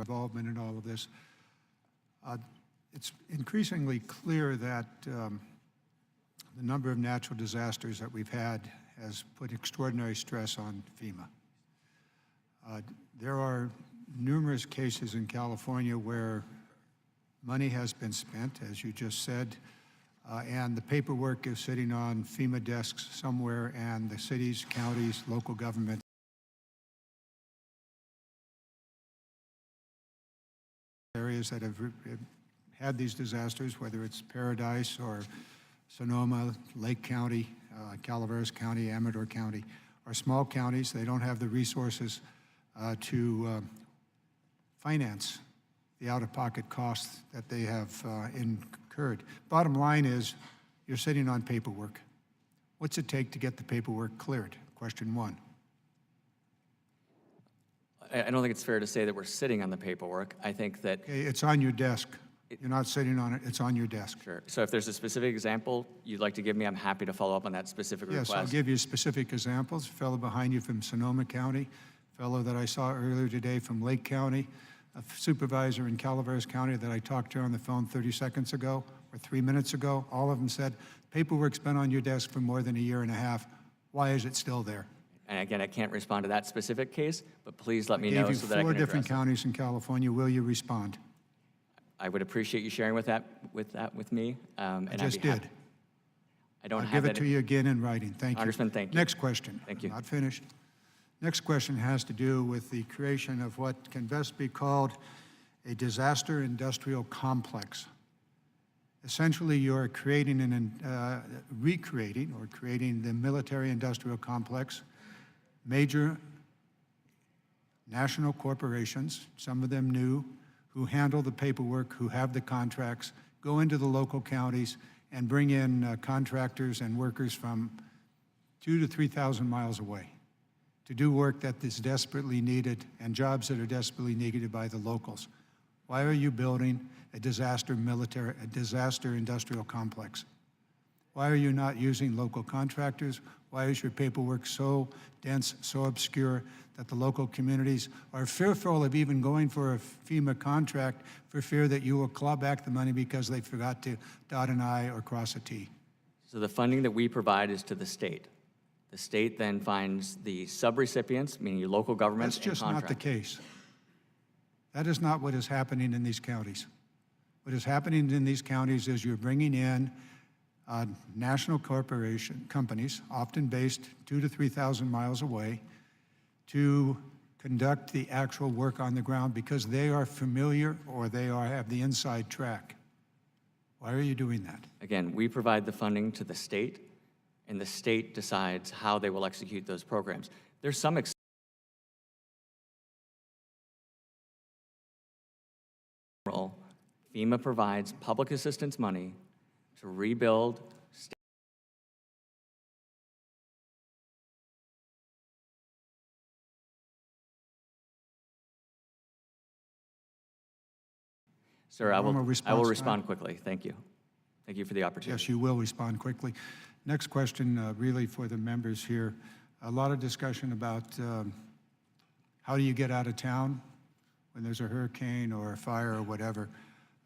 involvement in all of this. It's increasingly clear that the number of natural disasters that we've had has put extraordinary stress on FEMA. There are numerous cases in California where money has been spent, as you just said, and the paperwork is sitting on FEMA desks somewhere, and the cities, counties, local governments areas that have had these disasters, whether it's Paradise or Sonoma, Lake County, Calaveras County, Amador County, are small counties. They don't have the resources to finance the out-of-pocket costs that they have incurred. Bottom line is, you're sitting on paperwork. What's it take to get the paperwork cleared? Question one. I don't think it's fair to say that we're sitting on the paperwork. I think that... Okay, it's on your desk. You're not sitting on it, it's on your desk. Sure. So if there's a specific example you'd like to give me, I'm happy to follow up on that specific request. Yes, I'll give you specific examples. A fellow behind you from Sonoma County, a fellow that I saw earlier today from Lake County, a supervisor in Calaveras County that I talked to on the phone 30 seconds ago or 3 minutes ago. All of them said, paperwork's been on your desk for more than a year and a half. Why is it still there? And again, I can't respond to that specific case, but please let me know so that I can address it. 4 different counties in California. Will you respond? I would appreciate you sharing with me. And I just did. I don't I'll have give it to you again in writing. Thank you. Congressman, thank you. Next question. Thank you. Not finished. Next question has to do with the creation of what can best be called a disaster industrial complex. Essentially, you're creating recreating or creating the military industrial complex. Major national corporations, some of them new, who handle the paperwork, who have the contracts, go into the local counties and bring in contractors and workers from 2,000 to 3,000 miles away to do work that is desperately needed and jobs that are desperately needed by the locals. Why are you building a disaster industrial complex? Why are you not using local contractors? Why is your paperwork so dense, so obscure that the local communities are fearful of even going for a FEMA contract for fear that you will claw back the money because they forgot to dot an I or cross a T? So the funding that we provide is to the state. The state then finds the subrecipients, meaning your local government. That's just not the case. That is not what is happening in these counties. What is happening in these counties is you're bringing in national companies, often based 2,000 to 3,000 miles away, to conduct the actual work on the ground because they are familiar or they have the inside track. Why are you doing that? Again, we provide the funding to the state, and the state decides how they will execute those programs. There's some FEMA provides public assistance money to rebuild Sir, I will respond quickly. Thank you. Thank you for the opportunity. Yes, you will respond quickly. Next question, really for the members here. A lot of discussion about how do you get out of town when there's a hurricane or a fire or whatever.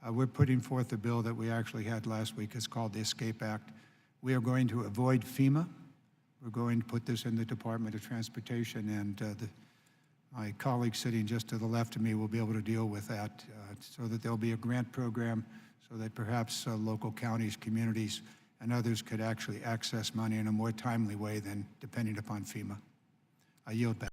We're putting forth a bill that we actually had last week. It's called the Escape Act. We are going to avoid FEMA. We're going to put this in the Department of Transportation, and my colleague sitting just to the left of me will be able to deal with that so that there'll be a grant program so that perhaps local counties, communities, and others could actually access money in a more timely way than depending upon FEMA. I yield back.